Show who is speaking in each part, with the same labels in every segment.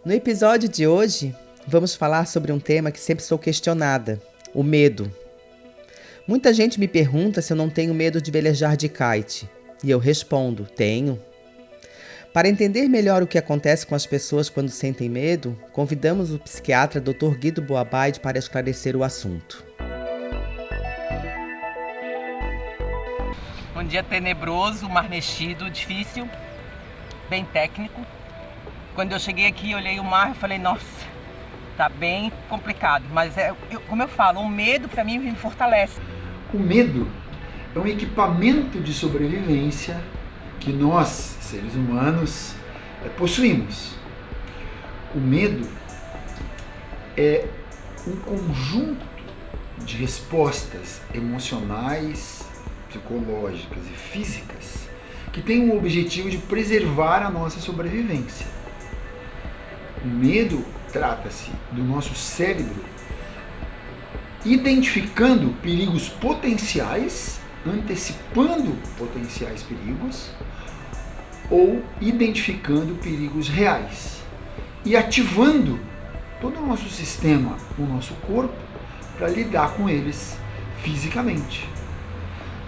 Speaker 1: No episódio de hoje, vamos falar sobre um tema que sempre sou questionada: o medo. Muita gente me pergunta se eu não tenho medo de velejar de kite. E eu respondo: tenho. Para entender melhor o que acontece com as pessoas quando sentem medo, convidamos o psiquiatra Dr. Guido Boabaide para esclarecer o assunto.
Speaker 2: Um dia tenebroso, mar mexido, difícil, bem técnico. Quando eu cheguei aqui e olhei o mar, eu falei, nossa, tá bem complicado. Mas como eu falo, o medo para mim me fortalece.
Speaker 3: O medo é um equipamento de sobrevivência que nós, seres humanos, possuímos. O medo é um conjunto de respostas emocionais, psicológicas e físicas que tem o objetivo de preservar a nossa sobrevivência. O medo trata-se do nosso cérebro identificando perigos potenciais, antecipando potenciais perigos ou identificando perigos reais e ativando todo o nosso sistema, o nosso corpo, para lidar com eles fisicamente.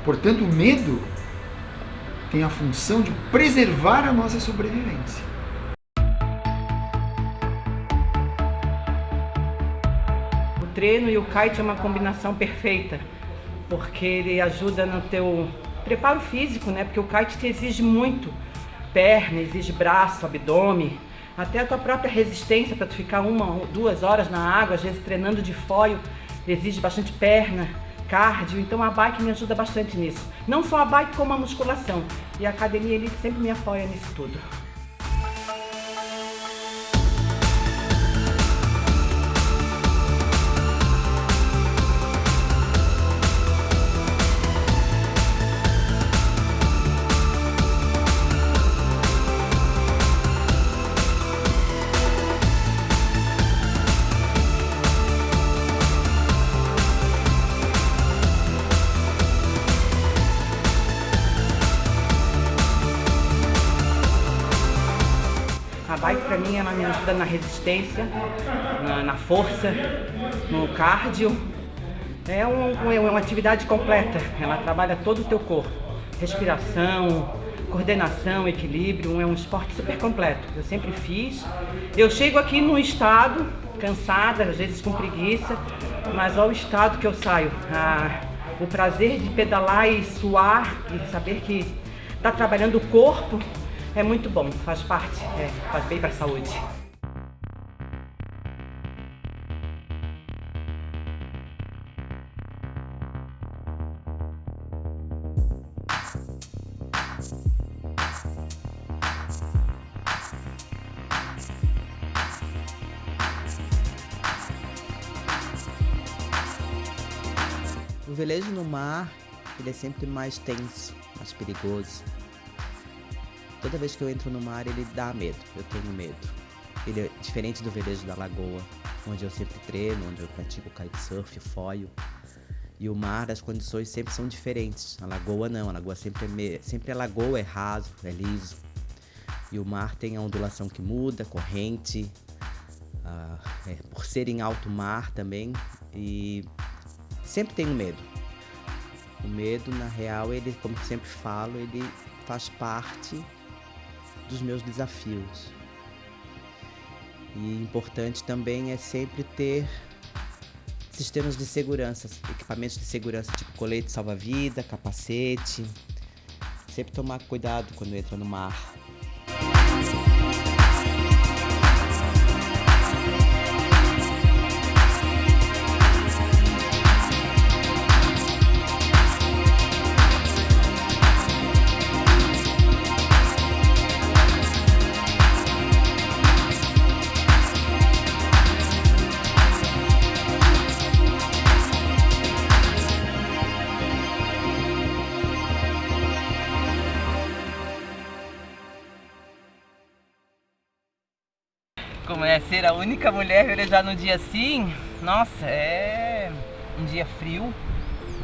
Speaker 3: Portanto, o medo tem a função de preservar a nossa sobrevivência.
Speaker 2: O treino e o kite é uma combinação perfeita, porque ele ajuda no teu preparo físico, né? Porque o kite te exige muito perna, exige braço, abdômen, até a tua própria resistência para tu ficar 1 ou 2 horas na água, às vezes treinando de foil, exige bastante perna, cardio, então a bike me ajuda bastante nisso. Não só a bike como a musculação, e a Academia Elite sempre me apoia nisso tudo. A bike para mim ela me ajuda na resistência, na força, no cardio. É uma atividade completa, ela trabalha todo o teu corpo. Respiração, coordenação, equilíbrio, é um esporte super completo. Eu sempre fiz. Eu chego aqui no estado, cansada, às vezes com preguiça, mas olha o estado que eu saio. O prazer de pedalar e suar e saber que está trabalhando o corpo é muito bom, faz parte, faz bem para a saúde.
Speaker 1: O velejo no mar, ele é sempre mais tenso, mais perigoso. Toda vez que eu entro no mar, ele dá medo, eu tenho medo. Ele é diferente do velejo da lagoa, onde eu sempre treino, onde eu pratico kitesurf, foil. E o mar, as condições sempre são diferentes. A lagoa não, a lagoa sempre a lagoa é raso, é liso. E o mar tem a ondulação que muda, corrente, por ser em alto mar também. E sempre tenho medo. O medo, na real, ele, como eu sempre falo, ele faz parte dos meus desafios. E importante também é sempre ter sistemas de segurança, equipamentos de segurança, tipo colete salva-vida, capacete. Sempre tomar cuidado quando entra no mar.
Speaker 2: Como é ser a única mulher velejar no dia assim, nossa, é um dia frio,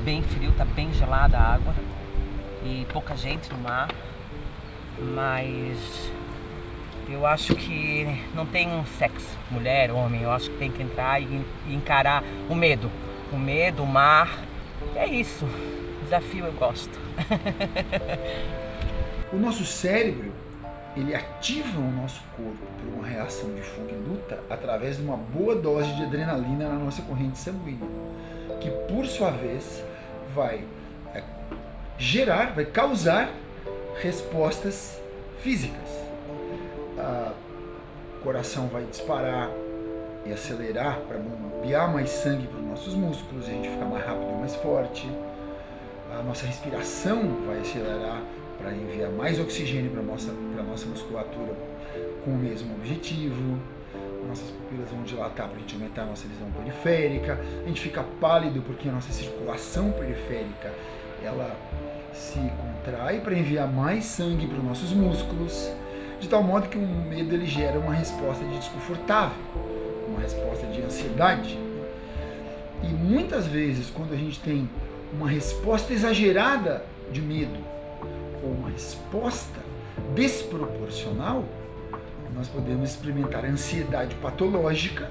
Speaker 2: bem frio, tá bem gelada a água e pouca gente no mar, mas Eu acho que não tem um sexo, mulher, homem. Eu acho que tem que entrar e encarar o medo. O medo, o mar. É isso. Desafio eu gosto.
Speaker 3: O nosso cérebro, ele ativa o nosso corpo por uma reação de fuga e luta através de uma boa dose de adrenalina na nossa corrente sanguínea, que por sua vez vai causar respostas físicas. O coração vai disparar e acelerar para bombear mais sangue para os nossos músculos, a gente ficar mais rápido e mais forte. A nossa respiração vai acelerar para enviar mais oxigênio para a nossa musculatura com o mesmo objetivo. Nossas pupilas vão dilatar para a gente aumentar a nossa visão periférica. A gente fica pálido porque a nossa circulação periférica ela se contrai para enviar mais sangue para os nossos músculos, de tal modo que o medo ele gera uma resposta de desconfortável, uma resposta de ansiedade. E muitas vezes, quando a gente tem uma resposta exagerada de medo ou uma resposta desproporcional, nós podemos experimentar ansiedade patológica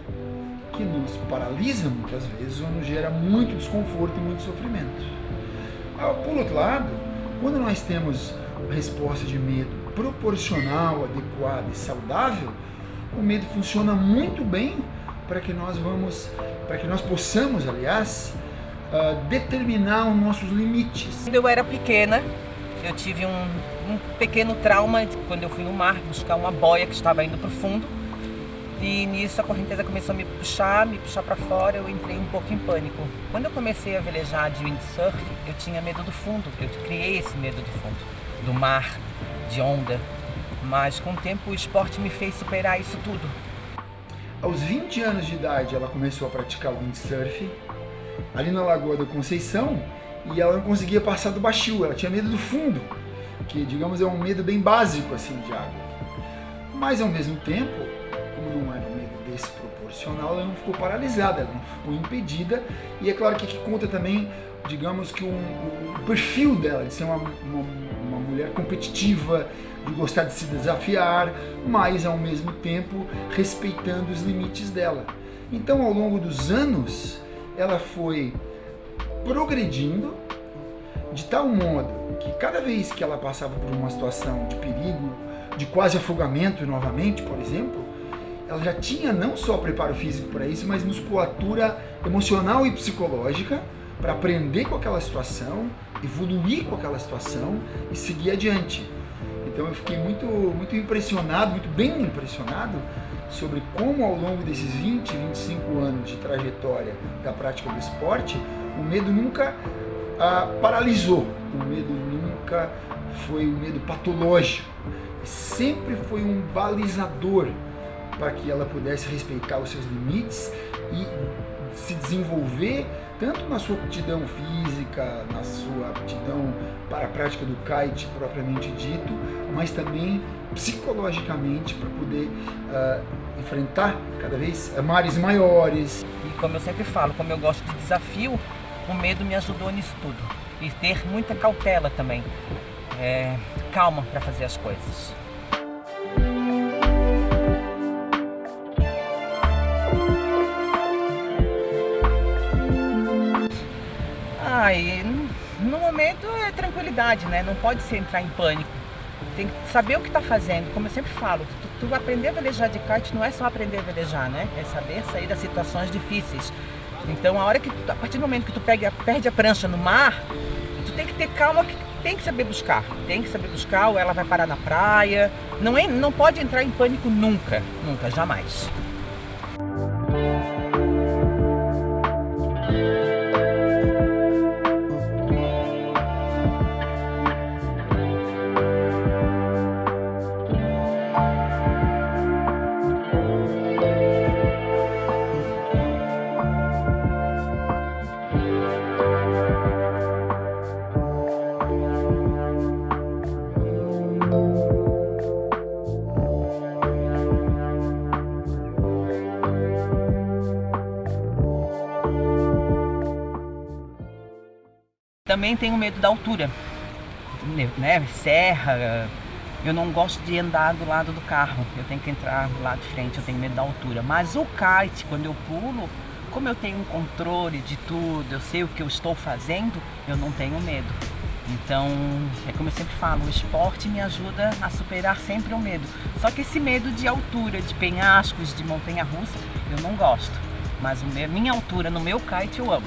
Speaker 3: que nos paralisa muitas vezes ou nos gera muito desconforto e muito sofrimento. Por outro lado, quando nós temos resposta de medo proporcional, adequada e saudável, o medo funciona muito bem para que nós possamos, aliás, determinar os nossos limites.
Speaker 2: Quando eu era pequena, eu tive um pequeno trauma quando eu fui no mar buscar uma boia que estava indo para o fundo. E nisso a correnteza começou a me puxar para fora, eu entrei um pouco em pânico. Quando eu comecei a velejar de windsurf, eu tinha medo do fundo, eu criei esse medo do fundo, do mar, de onda. Mas com o tempo o esporte me fez superar isso tudo.
Speaker 3: Aos 20 anos de idade ela começou a praticar o windsurf, ali na Lagoa da Conceição, e ela não conseguia passar do baixio, ela tinha medo do fundo, que digamos é um medo bem básico assim de água. Mas ao mesmo tempo, como não era um medo desproporcional, ela não ficou paralisada, ela não ficou impedida, e é claro que aqui conta também, digamos que o perfil dela, de ser uma mulher competitiva, de gostar de se desafiar, mas ao mesmo tempo respeitando os limites dela. Então ao longo dos anos, ela foi progredindo de tal modo que cada vez que ela passava por uma situação de perigo, de quase afogamento novamente, por exemplo, ela já tinha não só preparo físico para isso, mas musculatura emocional e psicológica para aprender com aquela situação, evoluir com aquela situação e seguir adiante. Então eu fiquei muito impressionado, muito bem impressionado sobre como ao longo desses 20, 25 anos de trajetória da prática do esporte, o medo nunca paralisou, o medo nunca foi um medo patológico, sempre foi um balizador para que ela pudesse respeitar os seus limites e se desenvolver tanto na sua aptidão física, na sua aptidão para a prática do kite propriamente dito, mas também psicologicamente para poder enfrentar cada vez mares maiores.
Speaker 2: E como eu sempre falo, como eu gosto de desafio, o medo me ajudou nisso tudo. E ter muita cautela também, calma para fazer as coisas. E no momento é tranquilidade, né? Não pode se entrar em pânico. Tem que saber o que está fazendo. Como eu sempre falo, tu aprender a velejar de kite não é só aprender a velejar, né? É saber sair das situações difíceis. Então a partir do momento que tu perde a prancha no mar, tu tem que ter calma, que tem que saber buscar. Tem que saber buscar, ou ela vai parar na praia. Não pode entrar em pânico nunca, jamais. Também tenho medo da altura, né? Serra, Eu não gosto de andar do lado do carro, eu tenho que entrar do lado de frente, eu tenho medo da altura. Mas o kite, quando eu pulo, como eu tenho um controle de tudo, eu sei o que eu estou fazendo, eu não tenho medo. Então, é como eu sempre falo, o esporte me ajuda a superar sempre o medo. Só que esse medo de altura, de penhascos, de montanha-russa, eu não gosto. Mas minha altura no meu kite eu amo.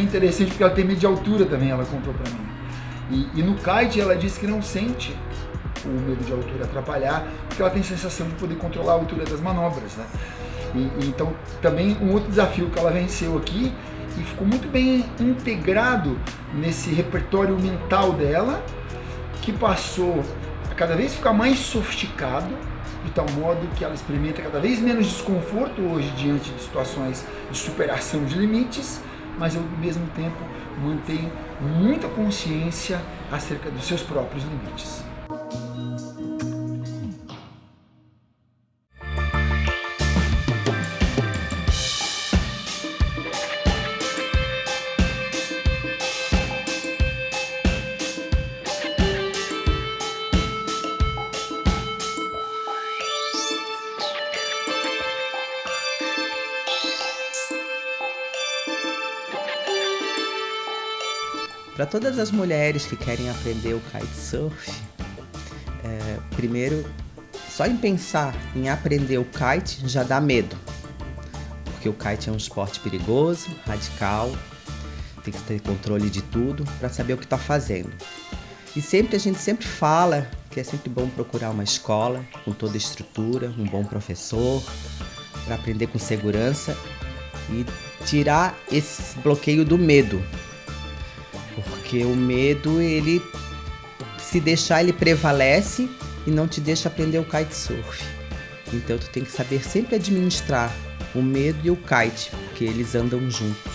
Speaker 3: Interessante porque ela tem medo de altura também, ela contou pra mim. E no kite ela disse que não sente o medo de altura atrapalhar, porque ela tem a sensação de poder controlar a altura das manobras, né? Então também um outro desafio que ela venceu aqui e ficou muito bem integrado nesse repertório mental dela, que passou a cada vez ficar mais sofisticado, de tal modo que ela experimenta cada vez menos desconforto hoje diante de situações de superação de limites, mas ao mesmo tempo mantém muita consciência acerca dos seus próprios limites.
Speaker 1: Para todas as mulheres que querem aprender o kitesurf, primeiro, só em pensar em aprender o kite já dá medo, porque o kite é um esporte perigoso, radical, tem que ter controle de tudo para saber o que está fazendo. E a gente sempre fala que é sempre bom procurar uma escola com toda a estrutura, um bom professor, para aprender com segurança e tirar esse bloqueio do medo. Porque o medo, ele, se deixar, ele prevalece e não te deixa aprender o kitesurf. Então tu tem que saber sempre administrar o medo e o kite, porque eles andam juntos.